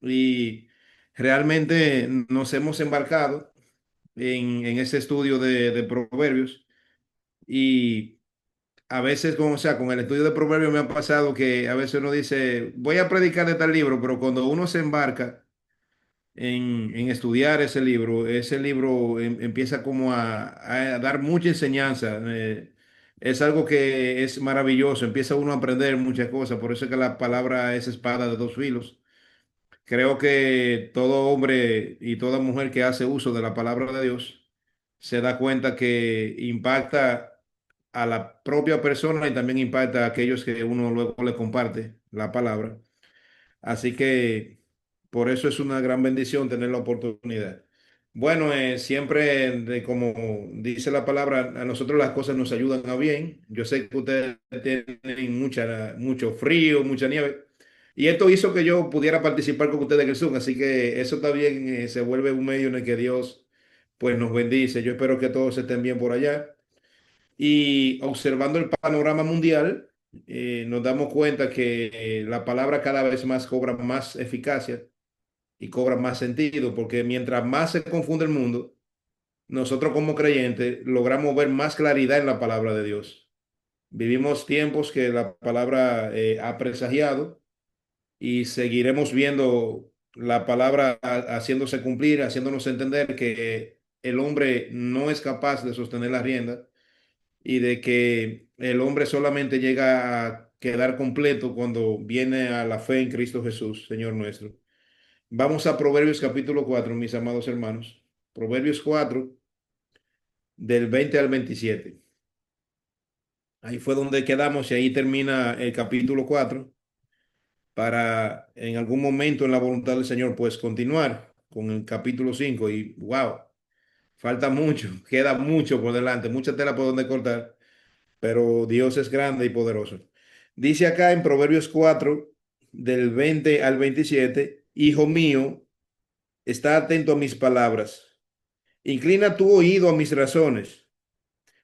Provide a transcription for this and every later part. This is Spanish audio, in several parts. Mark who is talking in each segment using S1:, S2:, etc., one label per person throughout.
S1: Y realmente nos hemos embarcado en ese estudio de Proverbios y a veces, como sea, con el estudio de Proverbios me ha pasado que a veces uno dice, voy a predicar de tal libro, pero cuando uno se embarca en estudiar ese libro empieza como a dar mucha enseñanza. Es algo que es maravilloso, empieza uno a aprender muchas cosas, por eso es que la palabra es espada de dos filos. Creo que todo hombre y toda mujer que hace uso de la palabra de Dios se da cuenta que impacta a la propia persona y también impacta a aquellos que uno luego le comparte la palabra. Así que por eso es una gran bendición tener la oportunidad. Bueno, siempre, como dice la palabra, a nosotros las cosas nos ayudan a bien. Yo sé que ustedes tienen mucho frío, mucha nieve. Y esto hizo que yo pudiera participar con ustedes en el Zoom. Así que eso también se vuelve un medio en el que Dios pues nos bendice. Yo espero que todos estén bien por allá. Y observando el panorama mundial, nos damos cuenta que la palabra cada vez más cobra más eficacia y cobra más sentido, porque mientras más se confunde el mundo, nosotros como creyentes logramos ver más claridad en la palabra de Dios. Vivimos tiempos que la palabra ha presagiado y seguiremos viendo la palabra haciéndose cumplir, haciéndonos entender que el hombre no es capaz de sostener la rienda y de que el hombre solamente llega a quedar completo cuando viene a la fe en Cristo Jesús, Señor nuestro. Vamos a Proverbios capítulo 4, mis amados hermanos. Proverbios 4 del 20 al 27. Ahí fue donde quedamos y ahí termina el capítulo 4 para en algún momento en la voluntad del Señor pues continuar con el capítulo 5 y wow, falta mucho, queda mucho por delante, mucha tela por donde cortar, pero Dios es grande y poderoso. Dice acá en Proverbios 4 del 20 al 27, Hijo mío, está atento a mis palabras. Inclina tu oído a mis razones,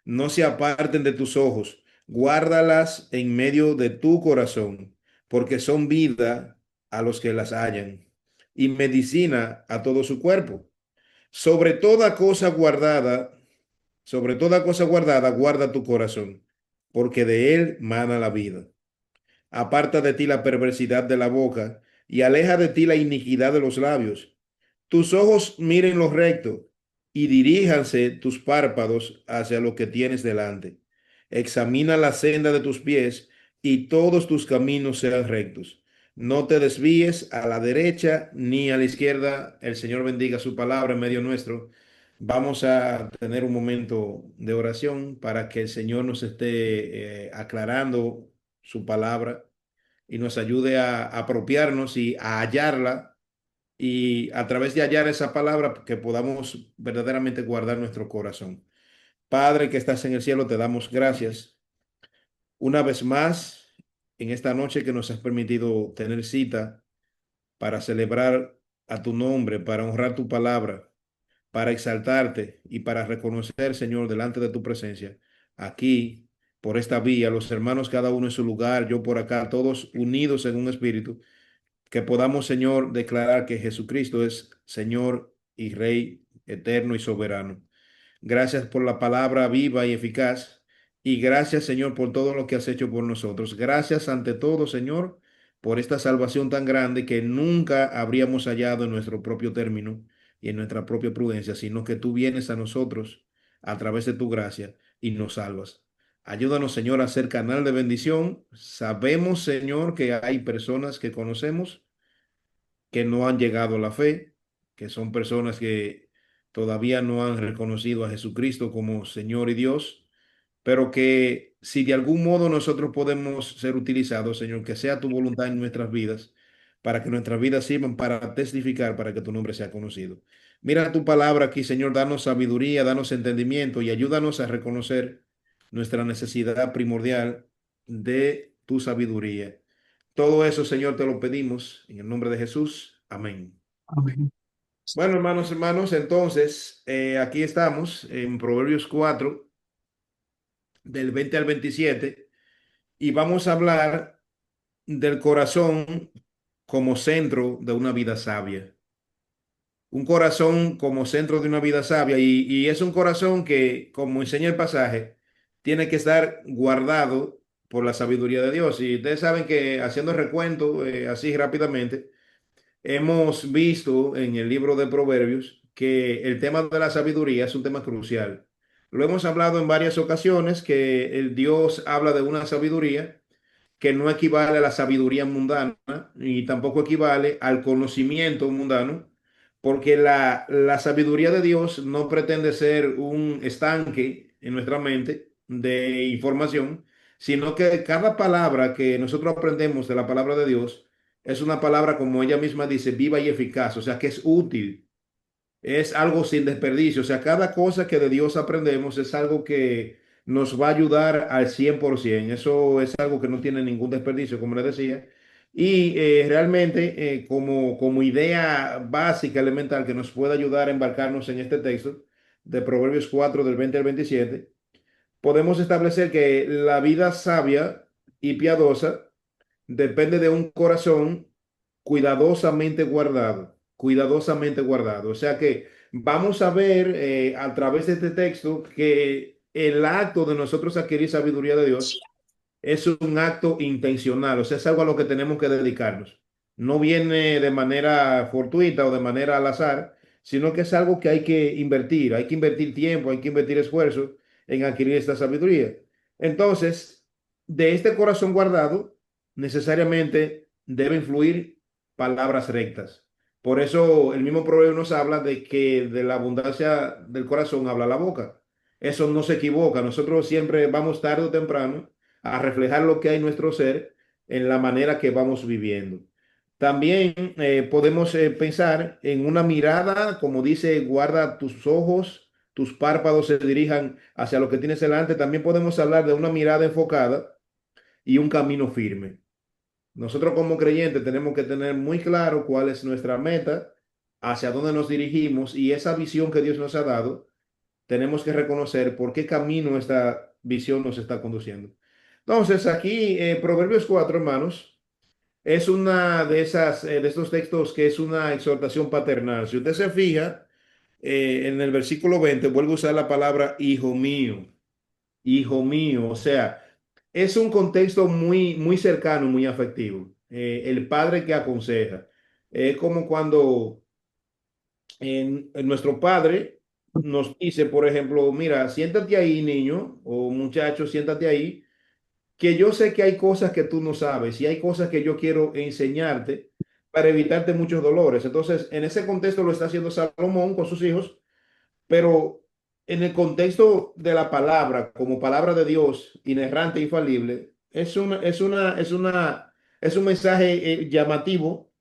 S1: no se aparten de tus ojos, guárdalas en medio de tu corazón, porque son vida a los que las hallan y medicina a todo su cuerpo. Sobre toda cosa guardada, sobre toda cosa guardada, guarda tu corazón, porque de él mana la vida. Aparta de ti la perversidad de la boca y aleja de ti la iniquidad de los labios. Tus ojos miren lo recto y diríjanse tus párpados hacia lo que tienes delante. Examina la senda de tus pies y todos tus caminos sean rectos. No te desvíes a la derecha ni a la izquierda. El Señor bendiga su palabra en medio nuestro. Vamos a tener un momento de oración para que el Señor nos esté aclarando su palabra y nos ayude a apropiarnos y a hallarla y a través de hallar esa palabra que podamos verdaderamente guardar nuestro corazón. Padre que estás en el cielo, te damos gracias una vez más en esta noche que nos has permitido tener cita para celebrar a tu nombre, para honrar tu palabra, para exaltarte y para reconocer, Señor, delante de tu presencia, aquí, por esta vía, los hermanos cada uno en su lugar, yo por acá, todos unidos en un espíritu que podamos, Señor, declarar que Jesucristo es Señor y Rey eterno y soberano. Gracias por la palabra viva y eficaz. Y gracias, Señor, por todo lo que has hecho por nosotros. Gracias ante todo, Señor, por esta salvación tan grande que nunca habríamos hallado en nuestro propio término y en nuestra propia prudencia, sino que tú vienes a nosotros a través de tu gracia y nos salvas. Ayúdanos, Señor, a ser canal de bendición. Sabemos, Señor, que hay personas que conocemos que no han llegado a la fe, que son personas que todavía no han reconocido a Jesucristo como Señor y Dios, pero que si de algún modo nosotros podemos ser utilizados, Señor, que sea tu voluntad en nuestras vidas, para que nuestras vidas sirvan para testificar, para que tu nombre sea conocido. Mira tu palabra aquí, Señor, danos sabiduría, danos entendimiento y ayúdanos a reconocer nuestra necesidad primordial de tu sabiduría. Todo eso, Señor, te lo pedimos en el nombre de Jesús. Amén.
S2: Amén.
S1: Bueno, hermanos, entonces, aquí estamos en Proverbios 4. del 20 al 27, y vamos a hablar del corazón como centro de una vida sabia. Un corazón como centro de una vida sabia y es un corazón que, como enseña el pasaje, tiene que estar guardado por la sabiduría de Dios. Y ustedes saben que haciendo recuento así rápidamente, hemos visto en el libro de Proverbios que el tema de la sabiduría es un tema crucial. Lo hemos hablado en varias ocasiones que el Dios habla de una sabiduría que no equivale a la sabiduría mundana y tampoco equivale al conocimiento mundano, porque la sabiduría de Dios no pretende ser un estanque en nuestra mente de información, sino que cada palabra que nosotros aprendemos de la palabra de Dios es una palabra, como ella misma dice, viva y eficaz, o sea, que es útil, es algo sin desperdicio. O sea, cada cosa que de Dios aprendemos es algo que nos va a ayudar al 100%. Eso es algo que no tiene ningún desperdicio, como les decía. Y realmente, como idea básica, elemental, que nos puede ayudar a embarcarnos en este texto de Proverbios 4 del 20 al 27, podemos establecer que la vida sabia y piadosa depende de un corazón cuidadosamente guardado. O sea que vamos a ver a través de este texto que el acto de nosotros adquirir sabiduría de Dios es un acto intencional, o sea, es algo a lo que tenemos que dedicarnos. No viene de manera fortuita o de manera al azar, sino que es algo que hay que invertir tiempo, hay que invertir esfuerzo en adquirir esta sabiduría. Entonces, de este corazón guardado, necesariamente deben fluir palabras rectas. Por eso el mismo proverbio nos habla de que de la abundancia del corazón habla la boca. Eso no se equivoca. Nosotros siempre vamos tarde o temprano a reflejar lo que hay en nuestro ser en la manera que vamos viviendo. También podemos pensar en una mirada, como dice, guarda tus ojos, tus párpados se dirijan hacia lo que tienes delante. También podemos hablar de una mirada enfocada y un camino firme. Nosotros como creyentes tenemos que tener muy claro cuál es nuestra meta, hacia dónde nos dirigimos y esa visión que Dios nos ha dado, tenemos que reconocer por qué camino esta visión nos está conduciendo. Entonces, aquí Proverbios 4 hermanos, es una de esas, de estos textos que es una exhortación paternal. Si usted se fija, en el versículo 20 vuelve a usar la palabra hijo mío, o sea, es un contexto muy, muy cercano, muy afectivo. El padre que aconseja. Es como cuando en nuestro padre nos dice, por ejemplo, mira, siéntate ahí, niño, o muchacho, siéntate ahí, que yo sé que hay cosas que tú no sabes y hay cosas que yo quiero enseñarte para evitarte muchos dolores. Entonces, en ese contexto lo está haciendo Salomón con sus hijos, pero en el contexto de la palabra, como palabra de Dios, inerrante e infalible, es un mensaje llamativo,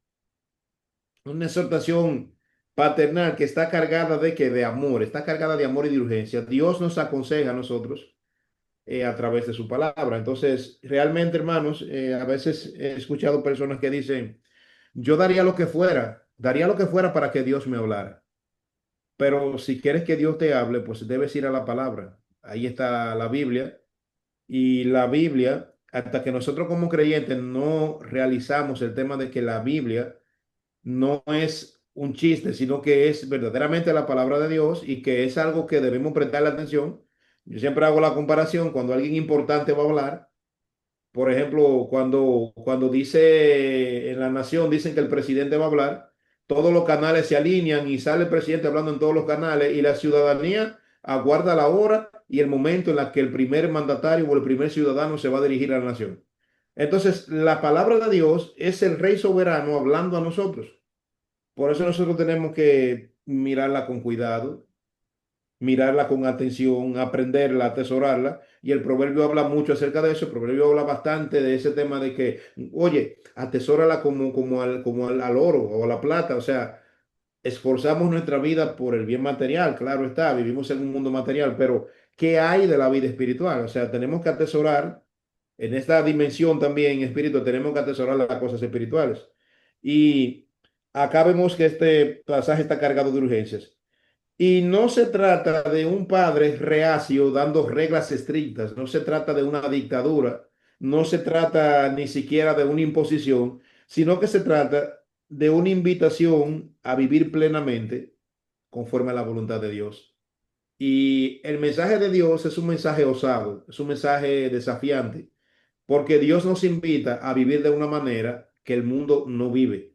S1: una exhortación paternal que está cargada de que de amor, está cargada de amor y de urgencia. Dios nos aconseja a nosotros a través de su palabra. Entonces, realmente, hermanos, a veces he escuchado personas que dicen, yo daría lo que fuera para que Dios me hablara. Pero si quieres que Dios te hable, pues debes ir a la palabra. Ahí está la Biblia. Y la Biblia, hasta que nosotros como creyentes no realizamos el tema de que la Biblia no es un chiste, sino que es verdaderamente la palabra de Dios y que es algo que debemos prestarle atención. Yo siempre hago la comparación cuando alguien importante va a hablar. Por ejemplo, cuando dice en la nación, dicen que el presidente va a hablar, todos los canales se alinean y sale el presidente hablando en todos los canales y la ciudadanía aguarda la hora y el momento en la que el primer mandatario o el primer ciudadano se va a dirigir a la nación. Entonces, la palabra de Dios es el rey soberano hablando a nosotros. Por eso nosotros tenemos que mirarla con cuidado, mirarla con atención, aprenderla, atesorarla. Y el proverbio habla mucho acerca de eso. El proverbio habla bastante de ese tema de que, oye, atesórala al oro o a la plata. O sea, esforzamos nuestra vida por el bien material, claro está, vivimos en un mundo material, pero ¿qué hay de la vida espiritual? O sea, tenemos que atesorar en esta dimensión también espiritual, tenemos que atesorar las cosas espirituales. Y acá vemos que este pasaje está cargado de urgencias. Y no se trata de un padre reacio dando reglas estrictas, no se trata de una dictadura, no se trata ni siquiera de una imposición, sino que se trata de una invitación a vivir plenamente conforme a la voluntad de Dios. Y el mensaje de Dios es un mensaje osado, es un mensaje desafiante, porque Dios nos invita a vivir de una manera que el mundo no vive.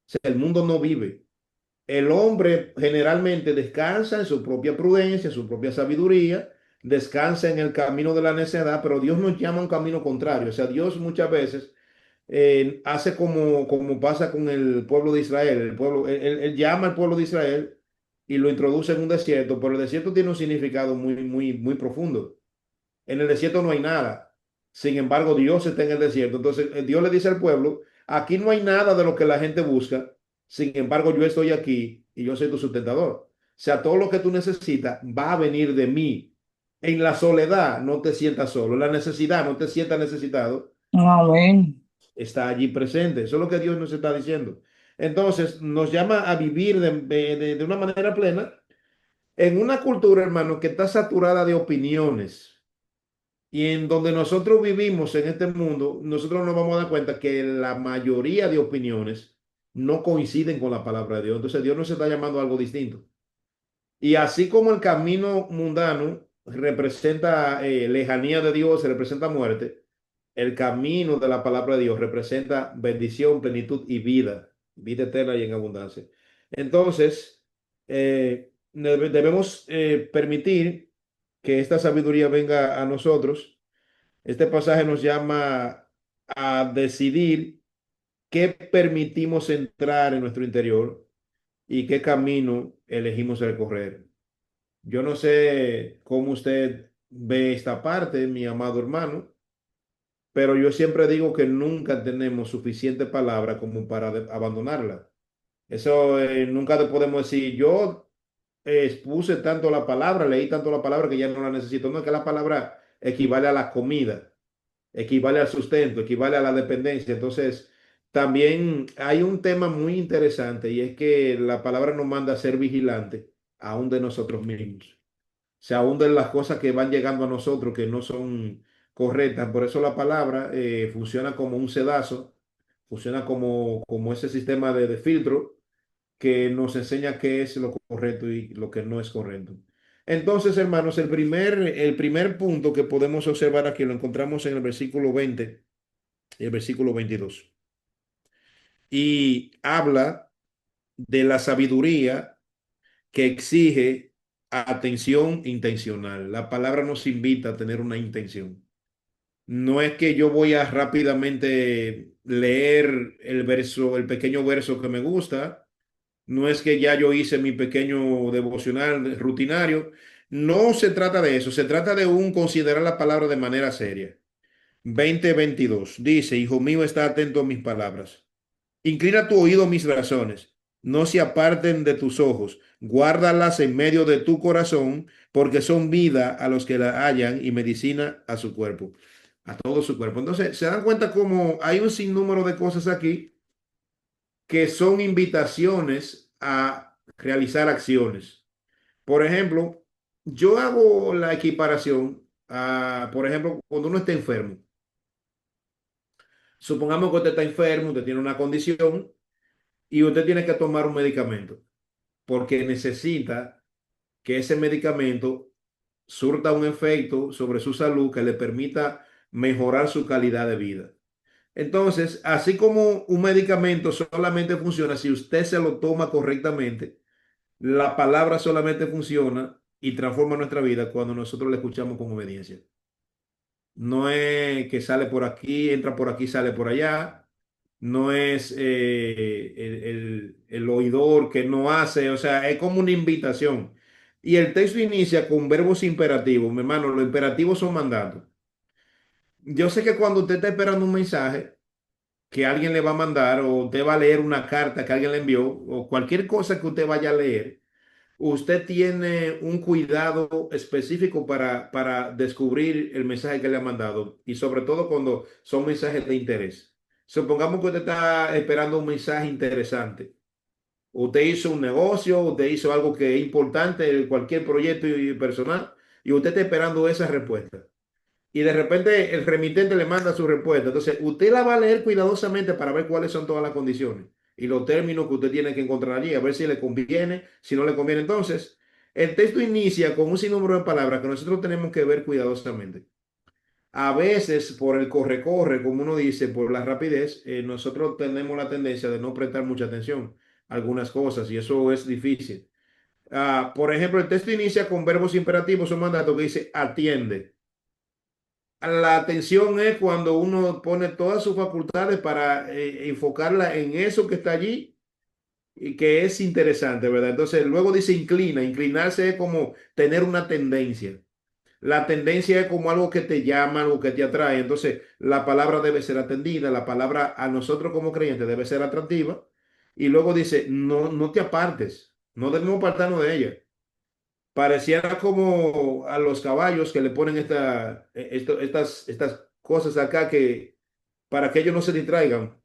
S1: O sea, el mundo no vive. El hombre generalmente descansa en su propia prudencia, en su propia sabiduría, descansa en el camino de la necedad, pero Dios nos llama a un camino contrario. O sea, Dios muchas veces hace como pasa con el pueblo de Israel. El pueblo, él llama al pueblo de Israel y lo introduce en un desierto, pero el desierto tiene un significado muy profundo. En el desierto no hay nada. Sin embargo, Dios está en el desierto. Entonces, Dios le dice al pueblo, aquí no hay nada de lo que la gente busca. Sin embargo, yo estoy aquí y yo soy tu sustentador. O sea, todo lo que tú necesitas va a venir de mí. En la soledad no te sientas solo. En la necesidad no te sientas necesitado.
S2: Amén.
S1: Está allí presente. Eso es lo que Dios nos está diciendo. Entonces, nos llama a vivir de una manera plena en una cultura, hermano, que está saturada de opiniones. Y en donde nosotros vivimos en este mundo, nosotros nos vamos a dar cuenta que la mayoría de opiniones no coinciden con la palabra de Dios. Entonces Dios nos está llamando a algo distinto. Y así como el camino mundano representa lejanía de Dios, representa muerte, el camino de la palabra de Dios representa bendición, plenitud y vida eterna y en abundancia. Entonces, debemos permitir que esta sabiduría venga a nosotros. Este pasaje nos llama a decidir qué permitimos entrar en nuestro interior y qué camino elegimos recorrer. Yo no sé cómo usted ve esta parte, mi amado hermano, pero yo siempre digo que nunca tenemos suficiente palabra como para abandonarla. Eso nunca te podemos decir, yo expuse tanto la palabra, leí tanto la palabra que ya no la necesito. No, es que la palabra equivale a la comida, equivale al sustento, equivale a la dependencia. Entonces, también hay un tema muy interesante y es que la palabra nos manda a ser vigilantes aún de nosotros mismos. O sea, aún de las cosas que van llegando a nosotros que no son correctas. Por eso la palabra funciona como un sedazo, funciona como ese sistema de filtro que nos enseña qué es lo correcto y lo que no es correcto. Entonces, hermanos, el primer punto que podemos observar aquí lo encontramos en el versículo 20 y el versículo 22. Y habla de la sabiduría que exige atención intencional. La palabra nos invita a tener una intención. No es que yo voy a rápidamente leer el verso, el pequeño verso que me gusta. No es que ya yo hice mi pequeño devocional rutinario. No se trata de eso. Se trata de un considerar la palabra de manera seria. 20:22 dice, Hijo mío, está atento a mis palabras. Inclina tu oído a mis razones. No se aparten de tus ojos. Guárdalas en medio de tu corazón, porque son vida a los que la hallan y medicina a su cuerpo, a todo su cuerpo. Entonces, se dan cuenta cómo hay un sinnúmero de cosas aquí que son invitaciones a realizar acciones. Por ejemplo, yo hago la equiparación a, por ejemplo, cuando uno está enfermo. Supongamos que usted está enfermo, usted tiene una condición y usted tiene que tomar un medicamento porque necesita que ese medicamento surta un efecto sobre su salud que le permita mejorar su calidad de vida. Entonces, así como un medicamento solamente funciona si usted se lo toma correctamente, la palabra solamente funciona y transforma nuestra vida cuando nosotros la escuchamos con obediencia. No es que sale por aquí, entra por aquí, sale por allá. No es el oidor que no hace, o sea, es como una invitación. Y el texto inicia con verbos imperativos. Mi hermano, los imperativos son mandatos. Yo sé que cuando usted está esperando un mensaje que alguien le va a mandar o usted va a leer una carta que alguien le envió o cualquier cosa que usted vaya a leer, usted tiene un cuidado específico para descubrir el mensaje que le ha mandado y sobre todo cuando son mensajes de interés. Supongamos que usted está esperando un mensaje interesante Usted hizo un negocio, usted hizo algo que es importante, cualquier proyecto personal, y usted está esperando esa respuesta. Y de repente el remitente le manda su respuesta. Entonces, usted la va a leer cuidadosamente para ver cuáles son todas las condiciones y los términos que usted tiene que encontrar allí, a ver si le conviene, si no le conviene. Entonces, el texto inicia con un sinnúmero de palabras que nosotros tenemos que ver cuidadosamente. A veces, por el corre-corre, como uno dice, por la rapidez, nosotros tenemos la tendencia de no prestar mucha atención a algunas cosas y eso es difícil. Por ejemplo, el texto inicia con verbos imperativos o mandatos que dice atiende. La atención es cuando uno pone todas sus facultades para enfocarla en eso que está allí y que es interesante, ¿verdad? Entonces, luego dice inclina. Inclinarse es como tener una tendencia. La tendencia es como algo que te llama, algo que te atrae. Entonces, la palabra debe ser atendida, la palabra a nosotros como creyentes debe ser atractiva. Y luego dice, no, no te apartes, no debemos apartarnos de ella. Pareciera como a los caballos que le ponen estas cosas acá que para que ellos no se distraigan,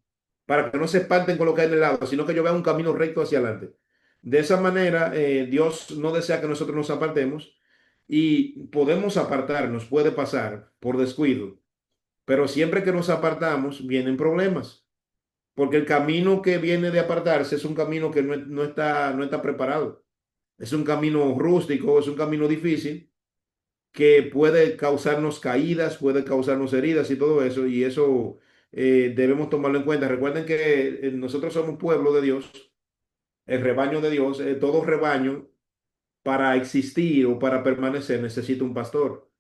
S1: para que no se espanten con lo que hay en el lado, sino que ellos vean un camino recto hacia adelante. De esa manera, Dios no desea que nosotros nos apartemos y podemos apartarnos, puede pasar por descuido, pero siempre que nos apartamos vienen problemas, porque el camino que viene de apartarse es un camino que no está preparado. Es un camino rústico, es un camino difícil que puede causarnos caídas, puede causarnos heridas y todo eso, y eso debemos tomarlo en cuenta. Recuerden que nosotros somos pueblo de Dios, el rebaño de Dios, todo rebaño para existir o para permanecer necesita un pastor.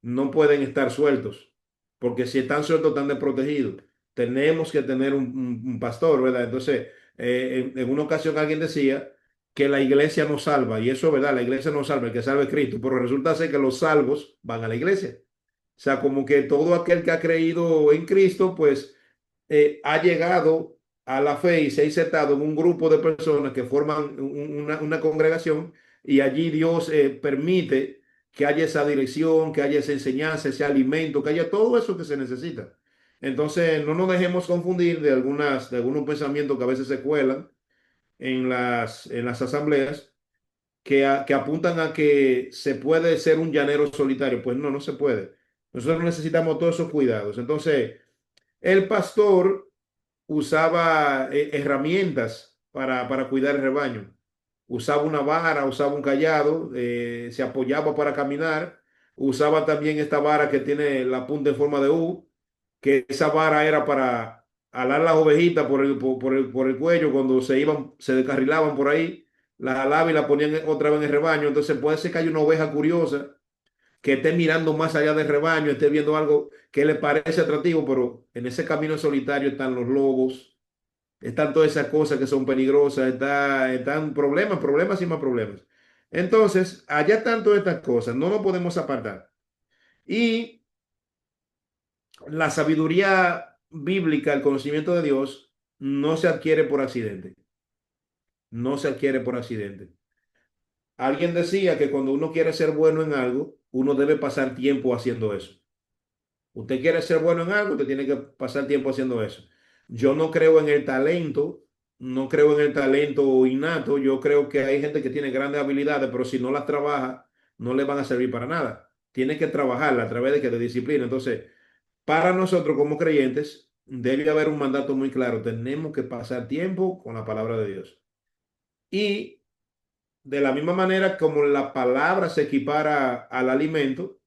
S1: No pueden estar sueltos, porque si están sueltos están desprotegidos. Tenemos que tener un pastor, ¿verdad? Entonces, en una ocasión alguien decía que la iglesia no salva, y eso es verdad, la iglesia no salva, el que salva es Cristo, pero resulta ser que los salvos van a la iglesia. O sea, como que todo aquel que ha creído en Cristo, pues ha llegado a la fe y se ha insertado en un grupo de personas que forman una congregación y allí Dios permite que haya esa dirección, que haya esa enseñanza, ese alimento, que haya todo eso que se necesita. Entonces, no nos dejemos confundir de algunos pensamientos que a veces se cuelan en las asambleas que apuntan a que se puede ser un llanero solitario. Pues no, no se puede. Nosotros necesitamos todos esos cuidados. Entonces, el pastor usaba herramientas para cuidar el rebaño. Usaba una vara, usaba un callado, se apoyaba para caminar, usaba también esta vara que tiene la punta en forma de U, que esa vara era para alar las ovejitas por el cuello cuando se iban, se descarrilaban por ahí, las alaba y la ponían otra vez en el rebaño. Entonces puede ser que haya una oveja curiosa que esté mirando más allá del rebaño, esté viendo algo que le parece atractivo, pero en ese camino solitario están los lobos, están todas esas cosas que son peligrosas, están problemas, problemas y más problemas. Entonces, allá están todas estas cosas, no nos podemos apartar. Y la sabiduría bíblica, el conocimiento de Dios, no se adquiere por accidente, no se adquiere por accidente. Alguien decía que cuando uno quiere ser bueno en algo, uno debe pasar tiempo haciendo eso. Usted quiere ser bueno en algo, usted tiene que pasar tiempo haciendo eso. Yo no creo en el talento, no creo en el talento innato. Yo creo que hay gente que tiene grandes habilidades, pero si no las trabaja, no le van a servir para nada. Tiene que trabajarla a través de que de disciplina. Entonces, para nosotros como creyentes, debe haber un mandato muy claro. Tenemos que pasar tiempo con la palabra de Dios. Y de la misma manera como la palabra se equipara al alimento,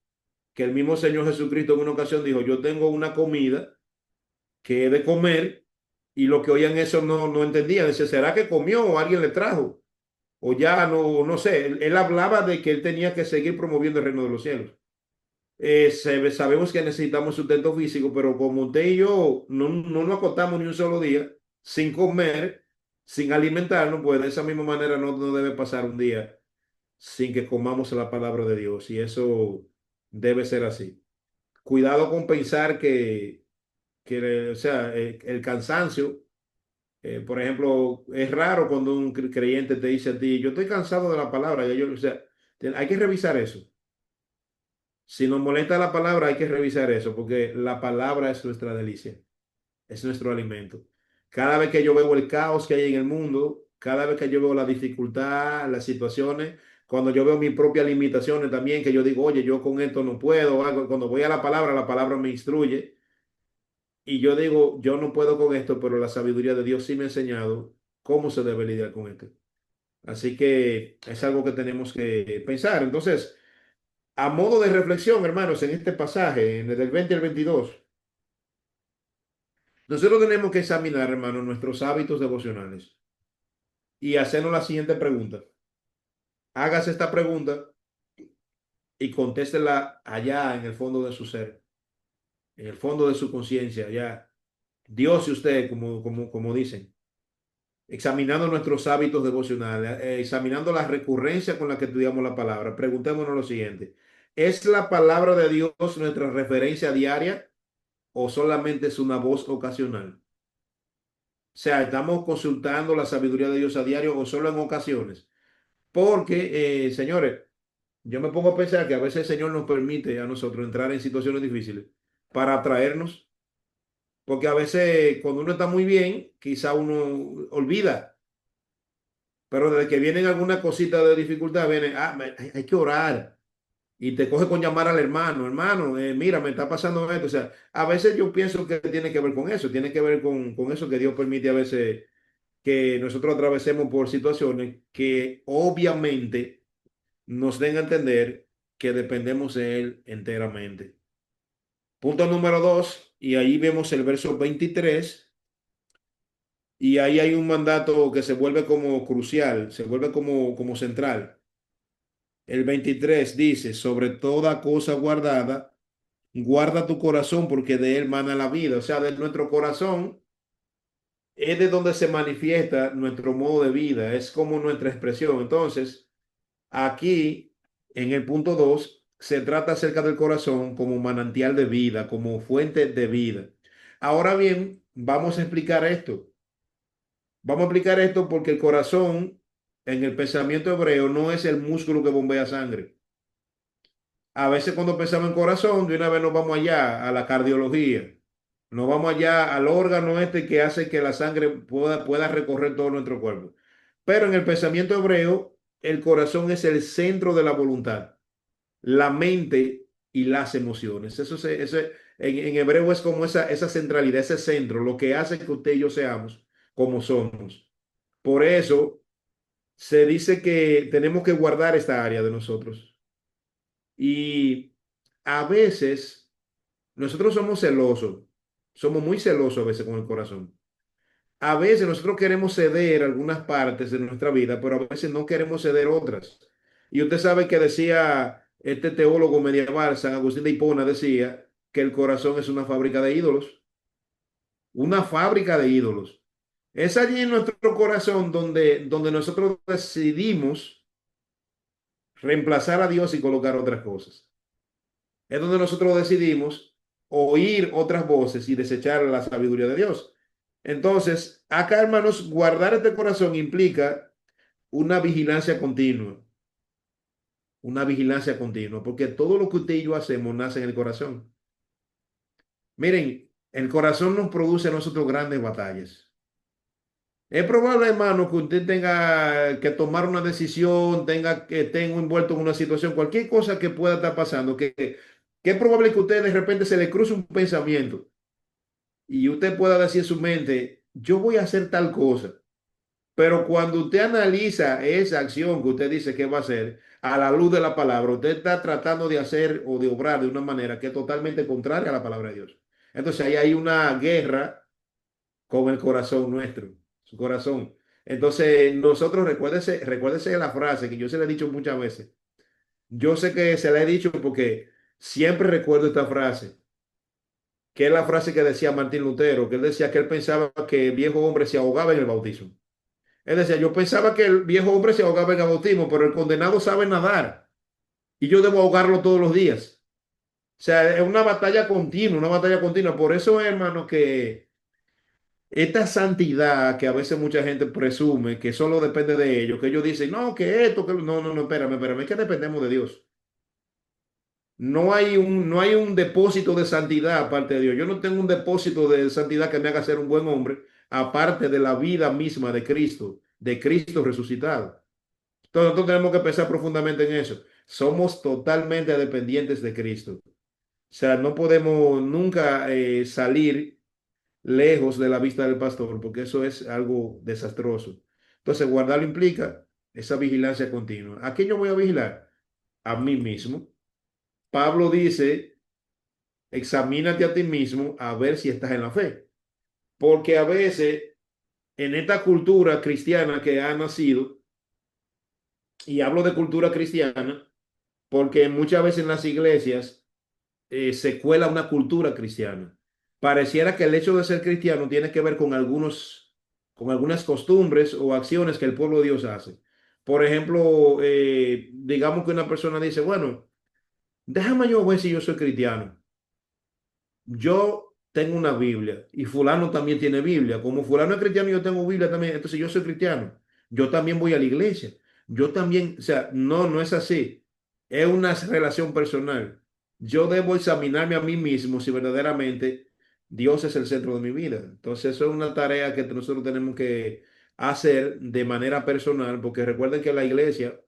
S1: que el mismo Señor Jesucristo en una ocasión dijo, yo tengo una comida que he de comer, y los que oían eso no entendían. Dice, ¿será que comió o alguien le trajo? O ya no sé. Él hablaba de que él tenía que seguir promoviendo el reino de los cielos. Sabemos que necesitamos sustento físico, pero como usted y yo no nos acostamos ni un solo día sin comer, sin alimentarnos, pues de esa misma manera no debe pasar un día sin que comamos la palabra de Dios. Y eso debe ser así. Cuidado con pensar o sea, el cansancio, por ejemplo, es raro cuando un creyente te dice a ti, yo estoy cansado de la palabra, o sea, hay que revisar eso. Si nos molesta la palabra, hay que revisar eso, porque la palabra es nuestra delicia, es nuestro alimento. Cada vez que yo veo el caos que hay en el mundo, cada vez que yo veo la dificultad, las situaciones, cuando yo veo mis propias limitaciones también, que yo digo, oye, yo con esto no puedo, cuando voy a la palabra me instruye. Y yo digo, yo no puedo con esto, pero la sabiduría de Dios sí me ha enseñado cómo se debe lidiar con esto. Así que es algo que tenemos que pensar. Entonces, a modo de reflexión, hermanos, en este pasaje, en el del 20 al 22, nosotros tenemos que examinar, hermanos, nuestros hábitos devocionales y hacernos la siguiente pregunta. Hágase esta pregunta y contéstela allá en el fondo de su ser, en el fondo de su conciencia, allá. Dios y usted, como dicen. Examinando nuestros hábitos devocionales, examinando la recurrencia con la que estudiamos la palabra, preguntémonos lo siguiente: ¿es la palabra de Dios nuestra referencia diaria o solamente es una voz ocasional? O sea, ¿estamos consultando la sabiduría de Dios a diario o solo en ocasiones? Porque, señores, yo me pongo a pensar que a veces el Señor nos permite a nosotros entrar en situaciones difíciles para atraernos, porque a veces cuando uno está muy bien, quizá uno olvida. Pero desde que vienen alguna cosita de dificultad, vienen, hay que orar. Y te coge con llamar al hermano, hermano, mira, me está pasando esto. O sea, a veces yo pienso que tiene que ver con eso, tiene que ver con eso que Dios permite a veces que nosotros atravesemos por situaciones que obviamente nos den a entender que dependemos de Él enteramente. Punto número dos, y ahí vemos el verso 23. Y ahí hay un mandato que se vuelve como crucial, se vuelve como central. El 23 dice, sobre toda cosa guardada, guarda tu corazón porque de él mana la vida. O sea, de nuestro corazón es de donde se manifiesta nuestro modo de vida, es como nuestra expresión. Entonces, aquí, en el punto 2 se trata acerca del corazón como manantial de vida, como fuente de vida. Ahora bien, vamos a explicar esto. Vamos a explicar esto porque el corazón, en el pensamiento hebreo, no es el músculo que bombea sangre. A veces cuando pensamos en corazón, de una vez nos vamos allá a la cardiología. Nos vamos allá al órgano este que hace que la sangre pueda recorrer todo nuestro cuerpo. Pero en el pensamiento hebreo, el corazón es el centro de la voluntad, la mente y las emociones. En hebreo es como esa centralidad, ese centro, lo que hace que usted y yo seamos como somos. Por eso se dice que tenemos que guardar esta área de nosotros. Y a veces nosotros somos celosos, somos muy celosos a veces con el corazón. A veces nosotros queremos ceder algunas partes de nuestra vida, pero a veces no queremos ceder otras. Y usted sabe que decía este teólogo medieval, San Agustín de Hipona, decía que el corazón es una fábrica de ídolos, una fábrica de ídolos. Es allí en nuestro corazón donde nosotros decidimos reemplazar a Dios y colocar otras cosas. Es donde nosotros decidimos oír otras voces y desechar la sabiduría de Dios. Entonces, acá, hermanos, guardar este corazón implica una una vigilancia continua, porque todo lo que usted y yo hacemos nace en el corazón. Miren, el corazón nos produce a nosotros grandes batallas. Es probable, hermano, que usted tenga que tomar una decisión, tenga que esté envuelto en una situación, cualquier cosa que pueda estar pasando, que es probable que usted de repente se le cruce un pensamiento y usted pueda decir en su mente, yo voy a hacer tal cosa. Pero cuando usted analiza esa acción que usted dice que va a hacer, a la luz de la palabra, usted está tratando de hacer o de obrar de una manera que es totalmente contraria a la palabra de Dios. Entonces ahí hay una guerra con el corazón nuestro, su corazón. Entonces nosotros, recuérdese de la frase que yo se la he dicho muchas veces. Yo sé que se la he dicho porque siempre recuerdo esta frase, que es la frase que decía Martín Lutero, que él decía que él pensaba que el viejo hombre se ahogaba en el bautismo. Él decía, yo pensaba que el viejo hombre se ahogaba en el bautismo, pero el condenado sabe nadar y yo debo ahogarlo todos los días. O sea, es una batalla continua, una batalla continua. Por eso, hermano, que esta santidad que a veces mucha gente presume que solo depende de ellos, que ellos dicen, no, que esto, que no, espérame, es que dependemos de Dios. No hay un depósito de santidad aparte de Dios. Yo no tengo un depósito de santidad que me haga ser un buen hombre, aparte de la vida misma de Cristo. de Cristo resucitado. Entonces nosotros tenemos que pensar profundamente en eso. Somos totalmente dependientes de Cristo. O sea, no podemos nunca salir lejos de la vista del pastor, porque eso es algo desastroso. Entonces, guardarlo implica esa vigilancia continua. ¿A quién yo voy a vigilar? A mí mismo. Pablo dice, examínate a ti mismo a ver si estás en la fe. Porque a veces en esta cultura cristiana que ha nacido, y hablo de cultura cristiana, porque muchas veces en las iglesias se cuela una cultura cristiana. Pareciera que el hecho de ser cristiano tiene que ver con algunas costumbres o acciones que el pueblo de Dios hace. Por ejemplo, digamos que una persona dice, bueno, déjame yo ver si yo soy cristiano. Yo tengo una Biblia y fulano también tiene Biblia. Como fulano es cristiano, yo tengo Biblia también. Entonces yo soy cristiano. Yo también voy a la iglesia. Yo también, o sea, no, no es así. Es una relación personal. Yo debo examinarme a mí mismo si verdaderamente Dios es el centro de mi vida. Entonces eso es una tarea que nosotros tenemos que hacer de manera personal, porque recuerden que la iglesia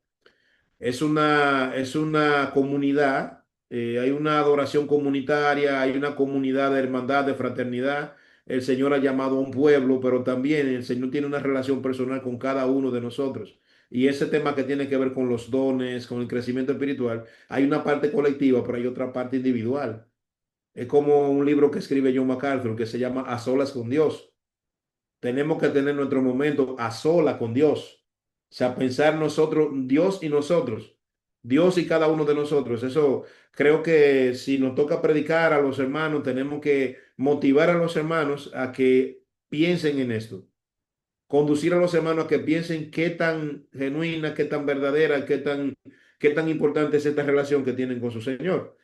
S1: es una comunidad, hay una adoración comunitaria, hay una comunidad de hermandad, de fraternidad. El Señor ha llamado a un pueblo, pero también el Señor tiene una relación personal con cada uno de nosotros. Y ese tema que tiene que ver con los dones, con el crecimiento espiritual, hay una parte colectiva, pero hay otra parte individual. Es como un libro que escribe John MacArthur que se llama A Solas con Dios. Tenemos que tener nuestro momento a sola con Dios. O sea, pensar nosotros, Dios y nosotros, Dios y cada uno de nosotros. Eso creo que si nos toca predicar a los hermanos, tenemos que motivar a los hermanos a que piensen en esto. Conducir a los hermanos a que piensen qué tan genuina, qué tan verdadera, qué tan importante es esta relación que tienen con su Señor.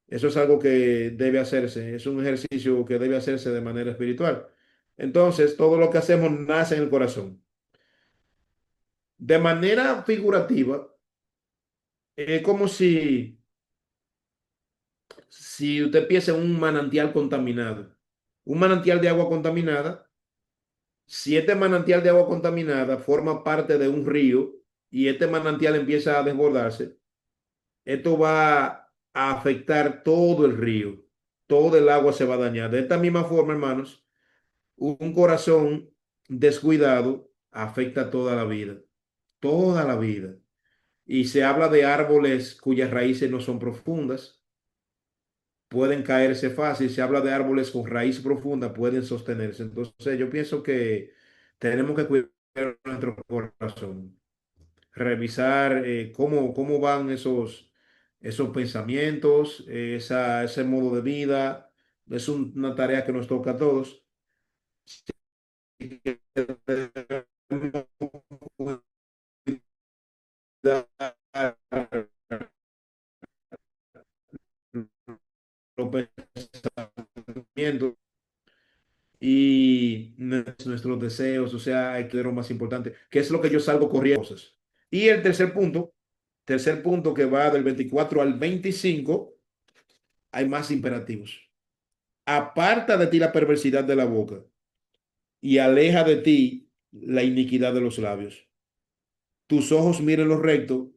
S1: Eso es algo que debe hacerse, es un ejercicio que debe hacerse de manera espiritual. Entonces, todo lo que hacemos nace en el corazón. De manera figurativa, es como si usted piensa en un manantial contaminado. Un manantial de agua contaminada, si este manantial de agua contaminada forma parte de un río y este manantial empieza a desbordarse, esto va a afectar todo el río. Todo el agua se va a dañar. De esta misma forma, hermanos, un corazón descuidado afecta toda la vida. Y se habla de árboles cuyas raíces no son profundas, pueden caerse fácil. Se habla de árboles con raíz profunda, pueden sostenerse. Entonces, yo pienso que tenemos que cuidar nuestro corazón, revisar cómo van esos pensamientos, ese modo de vida. Es una tarea que nos toca a todos. Los pensamientos y nuestros deseos, o sea, hay que ver lo más importante, que es lo que yo salgo corriendo. Y el tercer punto que va del 24 al 25, hay más imperativos. Aparta de ti la perversidad de la boca y aleja de ti la iniquidad de los labios. Tus ojos miren lo recto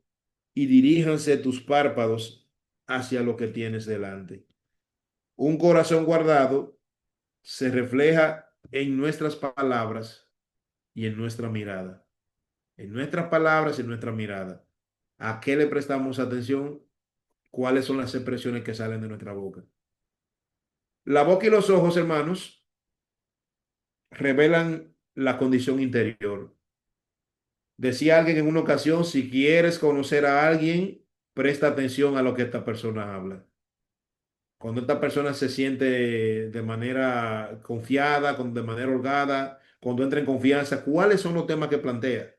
S1: y diríjanse tus párpados hacia lo que tienes delante. Un corazón guardado se refleja en nuestras palabras y en nuestra mirada. En nuestras palabras y en nuestra mirada. ¿A qué le prestamos atención? ¿Cuáles son las expresiones que salen de nuestra boca? La boca y los ojos, hermanos, revelan la condición interior. Decía alguien en una ocasión, si quieres conocer a alguien, presta atención a lo que esta persona habla. Cuando esta persona se siente de manera confiada, de manera holgada, cuando entra en confianza, ¿cuáles son los temas que plantea?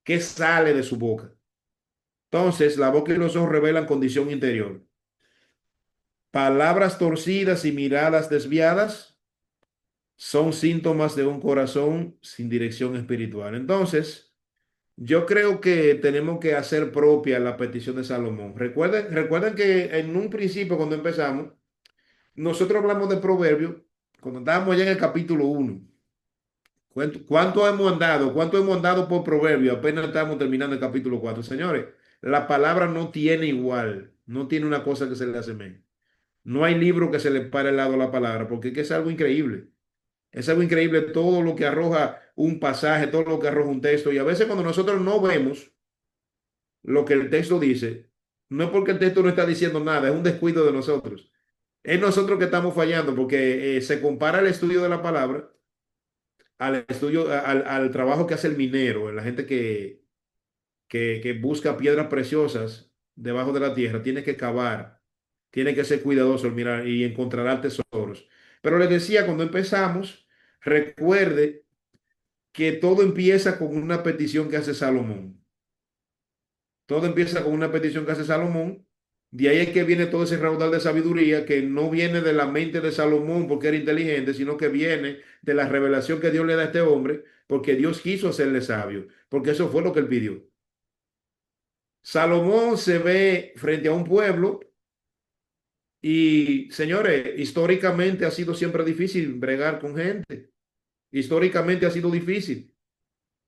S1: ¿Qué sale de su boca? Entonces, la boca y los ojos revelan condición interior. Palabras torcidas y miradas desviadas son síntomas de un corazón sin dirección espiritual. Entonces, yo creo que tenemos que hacer propia la petición de Salomón. Recuerden que en un principio, cuando empezamos, nosotros hablamos de Proverbios, cuando estábamos ya en el capítulo 1, ¿Cuánto hemos andado? ¿Cuánto hemos andado por proverbio? Apenas estamos terminando el capítulo 4. Señores, la palabra no tiene igual, no tiene una cosa que se le asemeje. No hay libro que se le pare al lado a la palabra, porque es que es algo increíble. Es algo increíble todo lo que arroja un pasaje, todo lo que arroja un texto. Y a veces cuando nosotros no vemos lo que el texto dice, no es porque el texto no está diciendo nada, es un descuido de nosotros. Es nosotros que estamos fallando, porque se compara el estudio de la palabra al estudio, al trabajo que hace el minero, la gente que busca piedras preciosas debajo de la tierra, tiene que cavar, tiene que ser cuidadoso al mirar y encontrará tesoros. Pero les decía, cuando empezamos, recuerde que todo empieza con una petición que hace Salomón. Todo empieza con una petición que hace Salomón. De ahí es que viene todo ese raudal de sabiduría que no viene de la mente de Salomón porque era inteligente, sino que viene de la revelación que Dios le da a este hombre porque Dios quiso hacerle sabio, porque eso fue lo que él pidió. Salomón se ve frente a un pueblo y, señores, históricamente ha sido siempre difícil bregar con gente. Históricamente ha sido difícil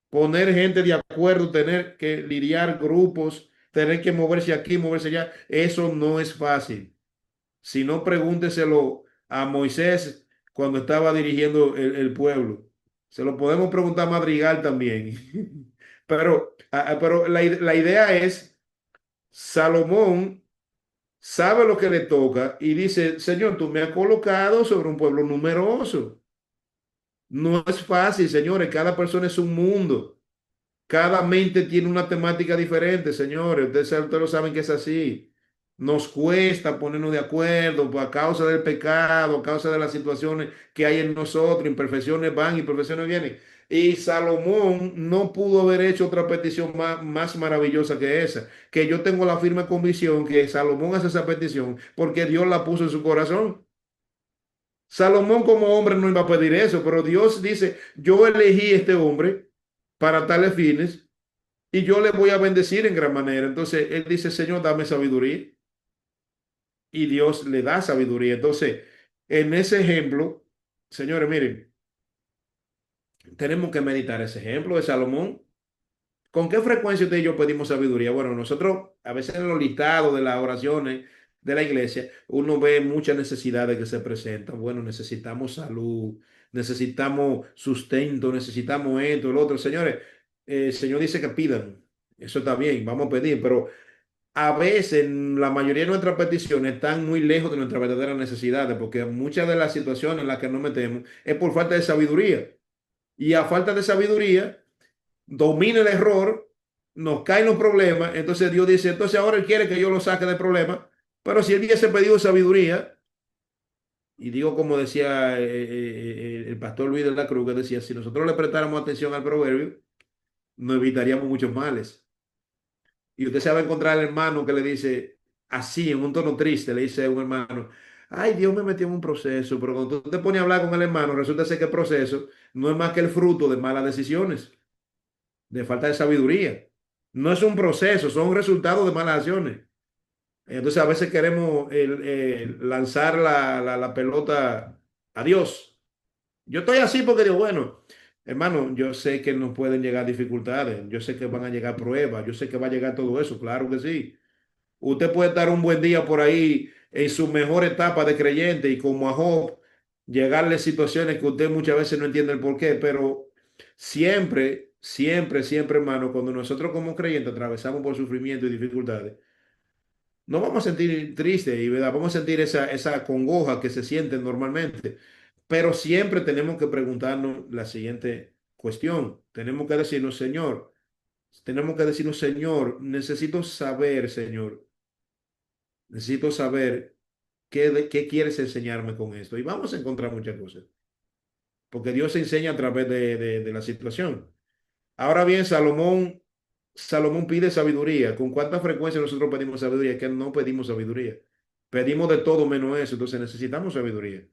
S1: poner gente de acuerdo, tener que lidiar grupos, tener que moverse aquí, moverse allá. Eso no es fácil. Si no, pregúnteselo a Moisés cuando estaba dirigiendo el pueblo. Se lo podemos preguntar a Madrigal también. Pero la idea es, Salomón sabe lo que le toca y dice, Señor, tú me has colocado sobre un pueblo numeroso. No es fácil, señores, cada persona es un mundo. Cada mente tiene una temática diferente, señores. Ustedes lo saben que es así. Nos cuesta ponernos de acuerdo a causa del pecado, a causa de las situaciones que hay en nosotros. Imperfecciones van, imperfecciones vienen. Y Salomón no pudo haber hecho otra petición más maravillosa que esa. Que yo tengo la firme convicción que Salomón hace esa petición porque Dios la puso en su corazón. Salomón como hombre no iba a pedir eso, pero Dios dice, yo elegí este hombre para tales fines y yo le voy a bendecir en gran manera. Entonces él dice, Señor, dame sabiduría y Dios le da sabiduría. Entonces, en ese ejemplo, señores, miren, tenemos que meditar ese ejemplo de Salomón. ¿Con qué frecuencia usted y yo pedimos sabiduría? Bueno, nosotros a veces en los listados de las oraciones de la iglesia, uno ve muchas necesidades que se presentan. Bueno, necesitamos salud, necesitamos sustento, necesitamos esto, lo otro. Señores, el Señor dice que pidan. Eso está bien, vamos a pedir, pero a veces la mayoría de nuestras peticiones están muy lejos de nuestras verdaderas necesidades, porque muchas de las situaciones en las que nos metemos es por falta de sabiduría. Y a falta de sabiduría, domina el error, nos caen los problemas. Entonces Dios dice, entonces ahora Él quiere que yo lo saque del problema. Pero si Él hubiese pedido sabiduría, y digo como decía el pastor Luis de la Cruz, que decía, si nosotros le prestáramos atención al proverbio, nos evitaríamos muchos males. Y usted se va a encontrar al hermano que le dice, así, en un tono triste, le dice a un hermano, ay, Dios me metió en un proceso, pero cuando tú te pones a hablar con el hermano, resulta ser que el proceso no es más que el fruto de malas decisiones, de falta de sabiduría. No es un proceso, son resultados de malas acciones. Entonces a veces queremos lanzar la pelota a Dios. Yo estoy así porque digo, bueno, hermano, yo sé que nos pueden llegar dificultades, yo sé que van a llegar pruebas, yo sé que va a llegar todo eso, claro que sí. Usted puede estar un buen día por ahí en su mejor etapa de creyente y como a Job, llegarle situaciones que usted muchas veces no entiende el por qué, pero siempre, hermano, cuando nosotros como creyentes atravesamos por sufrimiento y dificultades, no vamos a sentir triste y ¿verdad? Vamos a sentir esa congoja que se siente normalmente, pero siempre tenemos que preguntarnos la siguiente cuestión. Tenemos que decirnos, Señor, necesito saber qué quieres enseñarme con esto. Y vamos a encontrar muchas cosas, porque Dios enseña a través de la situación. Ahora bien, Salomón pide sabiduría. ¿Con cuánta frecuencia nosotros pedimos sabiduría? Es que no pedimos sabiduría. Pedimos de todo menos eso, entonces necesitamos sabiduría.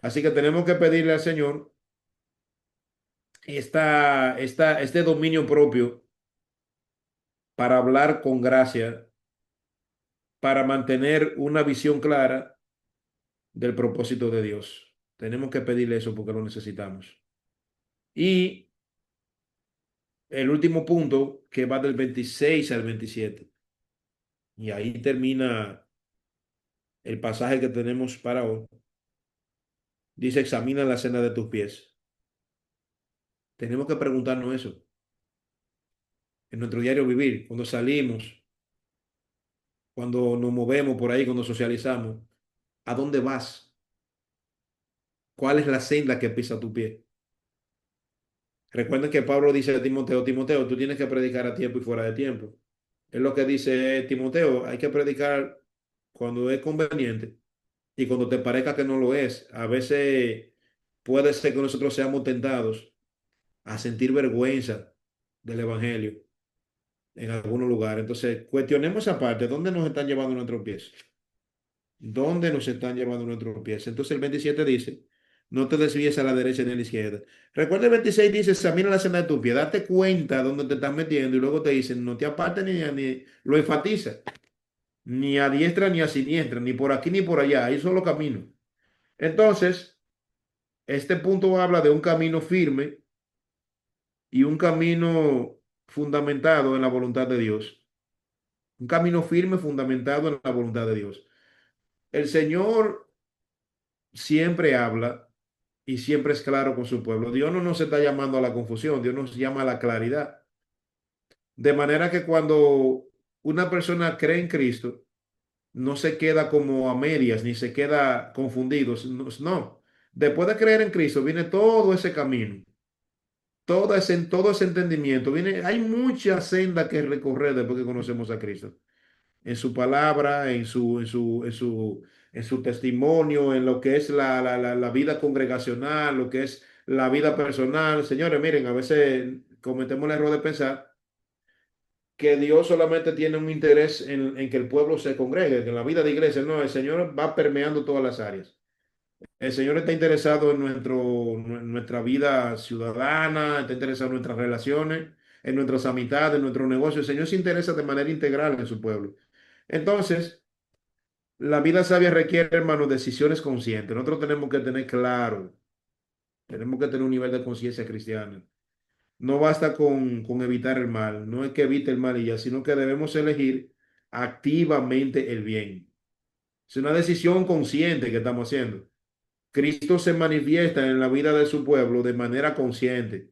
S1: Así que tenemos que pedirle al Señor este dominio propio para hablar con gracia, para mantener una visión clara del propósito de Dios. Tenemos que pedirle eso porque lo necesitamos. Y el último punto que va del 26 al 27. Y ahí termina el pasaje que tenemos para hoy. Dice, examina la senda de tus pies. Tenemos que preguntarnos eso en nuestro diario vivir, cuando salimos, cuando nos movemos por ahí, cuando socializamos. ¿A dónde vas? ¿Cuál es la senda que pisa tu pie? Recuerden que Pablo dice a Timoteo, Timoteo, tú tienes que predicar a tiempo y fuera de tiempo. Es lo que dice Timoteo, hay que predicar cuando es conveniente y cuando te parezca que no lo es. A veces puede ser que nosotros seamos tentados a sentir vergüenza del evangelio en algunos lugares. Entonces, cuestionemos esa parte, ¿dónde nos están llevando nuestros pies? ¿Dónde nos están llevando nuestros pies? Entonces el 27 dice, no te desvíes a la derecha ni a la izquierda. Recuerda el 26 dice, examina la senda de tu pie, date cuenta dónde te estás metiendo y luego te dicen, no te apartes ni lo enfatiza, ni a diestra ni a siniestra, ni por aquí ni por allá, hay solo camino. Entonces, este punto habla de un camino firme y un camino fundamentado en la voluntad de Dios. Un camino firme fundamentado en la voluntad de Dios. El Señor siempre habla y siempre es claro con su pueblo. Dios no nos está llamando a la confusión, Dios nos llama a la claridad. De manera que cuando una persona cree en Cristo, no se queda como a medias, ni se queda confundido. No, no. Después de creer en Cristo, viene todo ese camino, todo ese entendimiento. Hay mucha senda que recorrer después que conocemos a Cristo. En su palabra, en su testimonio, en lo que es la vida congregacional, lo que es la vida personal. Señores, miren, a veces cometemos el error de pensar que Dios solamente tiene un interés en que el pueblo se congregue, que en la vida de iglesia, no, el Señor va permeando todas las áreas. El Señor está interesado en en nuestra vida ciudadana, está interesado en nuestras relaciones, en nuestras amistades, en nuestros negocios. El Señor se interesa de manera integral en su pueblo. Entonces, la vida sabia requiere, hermano, decisiones conscientes. Nosotros tenemos que tener claro, tenemos que tener un nivel de conciencia cristiana. No basta con evitar el mal, no es que evite el mal y ya, sino que debemos elegir activamente el bien. Es una decisión consciente que estamos haciendo. Cristo se manifiesta en la vida de su pueblo de manera consciente.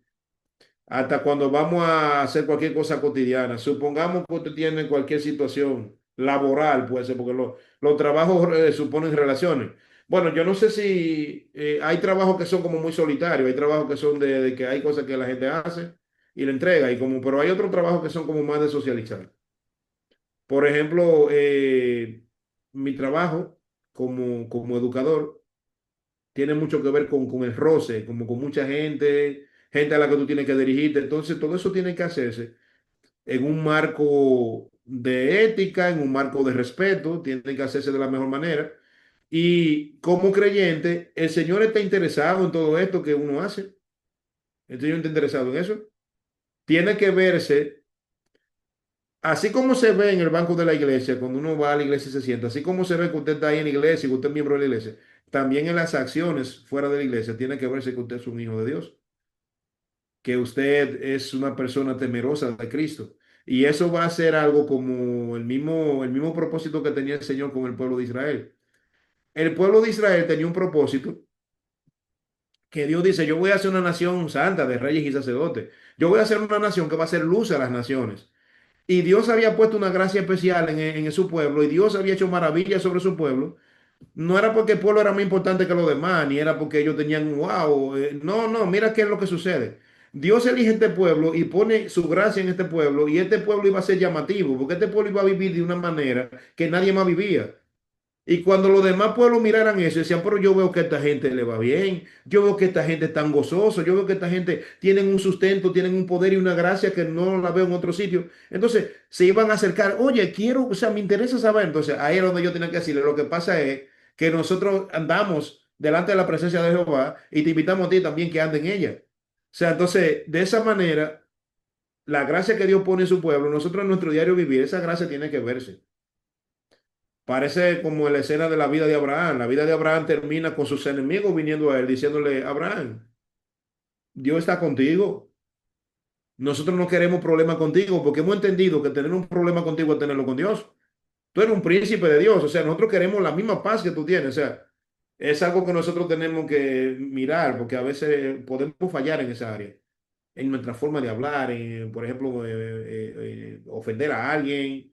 S1: Hasta cuando vamos a hacer cualquier cosa cotidiana. Supongamos que usted tiene cualquier situación laboral, puede ser, porque los trabajos suponen relaciones. Bueno, yo no sé si hay trabajos que son como muy solitarios, hay trabajos que son de que hay cosas que la gente hace y le entrega, pero hay otros trabajos que son como más de socializar. Por ejemplo, mi trabajo como educador tiene mucho que ver con el roce, como con mucha gente a la que tú tienes que dirigirte. Entonces, todo eso tiene que hacerse en un marco de ética, en un marco de respeto, tiene que hacerse de la mejor manera. Y como creyente, el Señor está interesado en todo esto que uno hace. El Señor está interesado en eso. Tiene que verse, así como se ve en el banco de la iglesia, cuando uno va a la iglesia y se sienta, así como se ve que usted está ahí en la iglesia y que usted es miembro de la iglesia, también en las acciones fuera de la iglesia tiene que verse que usted es un hijo de Dios, que usted es una persona temerosa de Cristo. Y eso va a ser algo como el mismo propósito que tenía el Señor con el pueblo de Israel. El pueblo de Israel tenía un propósito que Dios dice, yo voy a hacer una nación santa de reyes y sacerdotes. Yo voy a hacer una nación que va a hacer luz a las naciones. Y Dios había puesto una gracia especial en su pueblo y Dios había hecho maravillas sobre su pueblo. No era porque el pueblo era más importante que los demás, ni era porque ellos tenían un wow. No, no, mira qué es lo que sucede. Dios elige este pueblo y pone su gracia en este pueblo y este pueblo iba a ser llamativo, porque este pueblo iba a vivir de una manera que nadie más vivía. Y cuando los demás pueblos miraran eso, decían, pero yo veo que a esta gente le va bien, yo veo que esta gente es tan gozoso, yo veo que esta gente tienen un sustento, tienen un poder y una gracia que no la veo en otro sitio. Entonces se iban a acercar, oye, quiero, o sea, me interesa saber. Entonces ahí era donde yo tenía que decirle, lo que pasa es que nosotros andamos delante de la presencia de Jehová y te invitamos a ti también que ande en ella. O sea, entonces, de esa manera, la gracia que Dios pone en su pueblo, nosotros en nuestro diario vivir, esa gracia tiene que verse. Parece como la escena de la vida de Abraham. La vida de Abraham termina con sus enemigos viniendo a él, diciéndole, Abraham, Dios está contigo. Nosotros no queremos problemas contigo porque hemos entendido que tener un problema contigo es tenerlo con Dios. Tú eres un príncipe de Dios, o sea, nosotros queremos la misma paz que tú tienes, o sea, es algo que nosotros tenemos que mirar porque a veces podemos fallar en esa área, en nuestra forma de hablar, por ejemplo, ofender a alguien,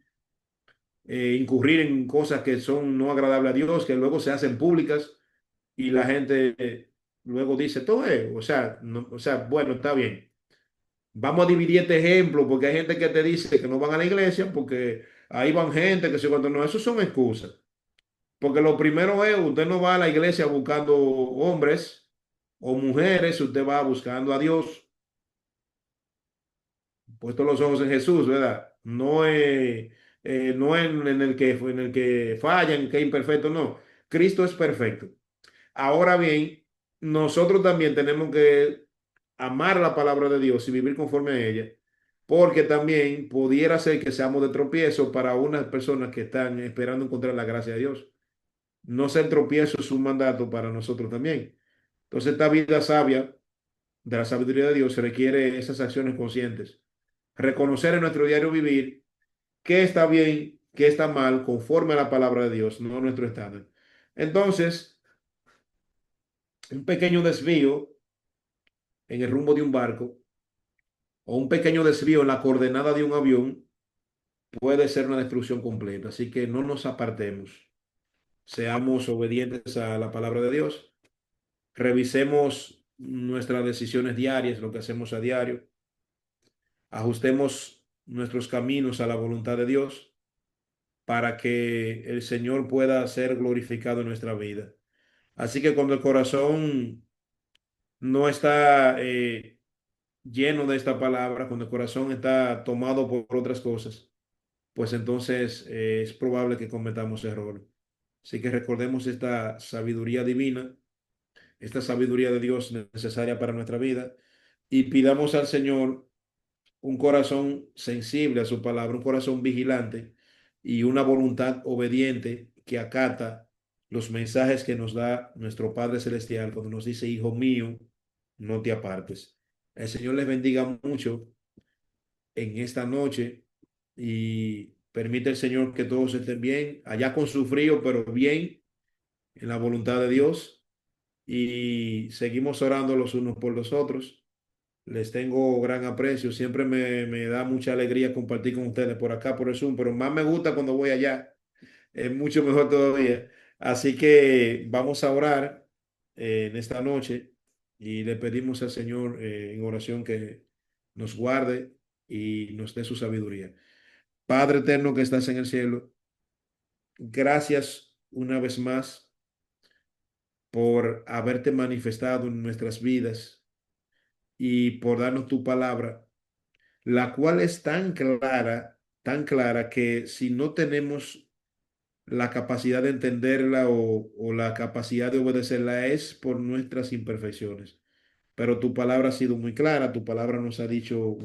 S1: incurrir en cosas que son no agradables a Dios, que luego se hacen públicas y la gente luego dice, todo es, o sea, o sea, bueno, está bien. Vamos a dividir este ejemplo porque hay gente que te dice que no van a la iglesia porque ahí van gente que se cuando no, eso son excusas. Porque lo primero es, usted no va a la iglesia buscando hombres o mujeres, usted va buscando a Dios, puesto los ojos en Jesús, ¿verdad? No, no en el que fallan, que es imperfecto, no. Cristo es perfecto. Ahora bien, nosotros también tenemos que amar la palabra de Dios y vivir conforme a ella, porque también pudiera ser que seamos de tropiezo para unas personas que están esperando encontrar la gracia de Dios. No ser tropiezo es un mandato para nosotros también. Entonces, esta vida sabia, de la sabiduría de Dios, se requiere esas acciones conscientes. Reconocer en nuestro diario vivir qué está bien, qué está mal, conforme a la palabra de Dios, no a nuestro estándar. Entonces, un pequeño desvío en el rumbo de un barco o un pequeño desvío en la coordenada de un avión puede ser una destrucción completa. Así que no nos apartemos. Seamos obedientes a la palabra de Dios. Revisemos nuestras decisiones diarias, lo que hacemos a diario. Ajustemos nuestros caminos a la voluntad de Dios para que el Señor pueda ser glorificado en nuestra vida. Así que cuando el corazón no está lleno de esta palabra, cuando el corazón está tomado por otras cosas, pues entonces es probable que cometamos error. Así que recordemos esta sabiduría divina, esta sabiduría de Dios necesaria para nuestra vida y pidamos al Señor un corazón sensible a su palabra, un corazón vigilante y una voluntad obediente que acata los mensajes que nos da nuestro Padre Celestial cuando nos dice, hijo mío, no te apartes. El Señor les bendiga mucho en esta noche y permite el Señor que todos estén bien, allá con su frío, pero bien en la voluntad de Dios y seguimos orando los unos por los otros. Les tengo gran aprecio, siempre me da mucha alegría compartir con ustedes por acá, por el Zoom, pero más me gusta cuando voy allá, es mucho mejor todavía. Así que vamos a orar en esta noche y le pedimos al Señor en oración que nos guarde y nos dé su sabiduría. Padre eterno que estás en el cielo, gracias una vez más por haberte manifestado en nuestras vidas y por darnos tu palabra, la cual es tan clara que si no tenemos la capacidad de entenderla o la capacidad de obedecerla es por nuestras imperfecciones. Pero tu palabra ha sido muy clara, tu palabra nos ha dicho,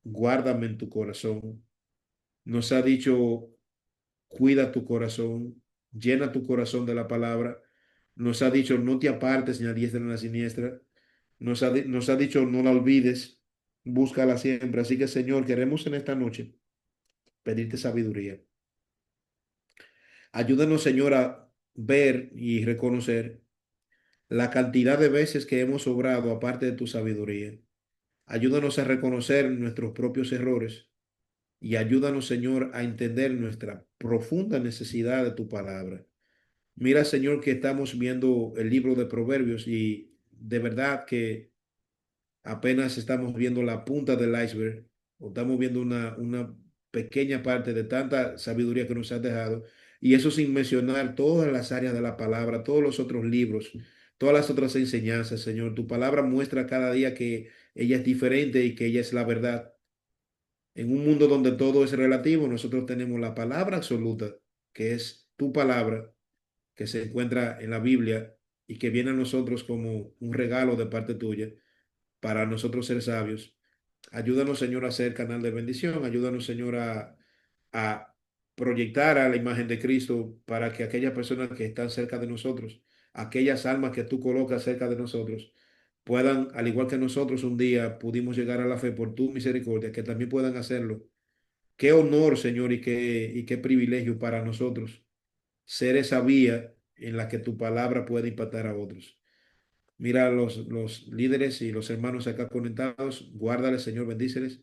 S1: guárdame en tu corazón, nos ha dicho, cuida tu corazón, llena tu corazón de la palabra. Nos ha dicho, no te apartes ni a diestra ni a la siniestra. Nos ha dicho, no la olvides, búscala siempre. Así que, Señor, queremos en esta noche pedirte sabiduría. Ayúdanos, Señor, a ver y reconocer la cantidad de veces que hemos obrado aparte de tu sabiduría. Ayúdanos a reconocer nuestros propios errores y ayúdanos, Señor, a entender nuestra profunda necesidad de tu palabra. Mira, Señor, que estamos viendo el libro de Proverbios y de verdad que apenas estamos viendo la punta del iceberg o estamos viendo una pequeña parte de tanta sabiduría que nos has dejado. Y eso sin mencionar todas las áreas de la palabra, todos los otros libros, todas las otras enseñanzas, Señor. Tu palabra muestra cada día que ella es diferente y que ella es la verdad. En un mundo donde todo es relativo, nosotros tenemos la palabra absoluta, que es tu palabra que se encuentra en la Biblia y que viene a nosotros como un regalo de parte tuya para nosotros ser sabios. Ayúdanos, Señor, a ser canal de bendición. Ayúdanos, Señor, a proyectar a la imagen de Cristo para que aquellas personas que están cerca de nosotros, aquellas almas que tú colocas cerca de nosotros, puedan, al igual que nosotros un día pudimos llegar a la fe por tu misericordia, que también puedan hacerlo. Qué honor, Señor, y qué privilegio para nosotros ser esa vía en la que tu palabra puede impactar a otros. Mira a los líderes y los hermanos acá conectados, guárdales, Señor, bendíceles,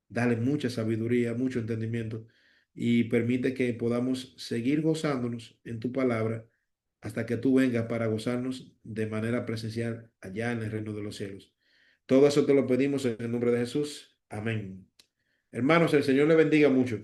S1: dale mucha sabiduría, mucho entendimiento y permite que podamos seguir gozándonos en tu palabra hasta que tú vengas para gozarnos de manera presencial allá en el reino de los cielos. Todo eso te lo pedimos en el nombre de Jesús. Amén. Hermanos, el Señor le bendiga mucho.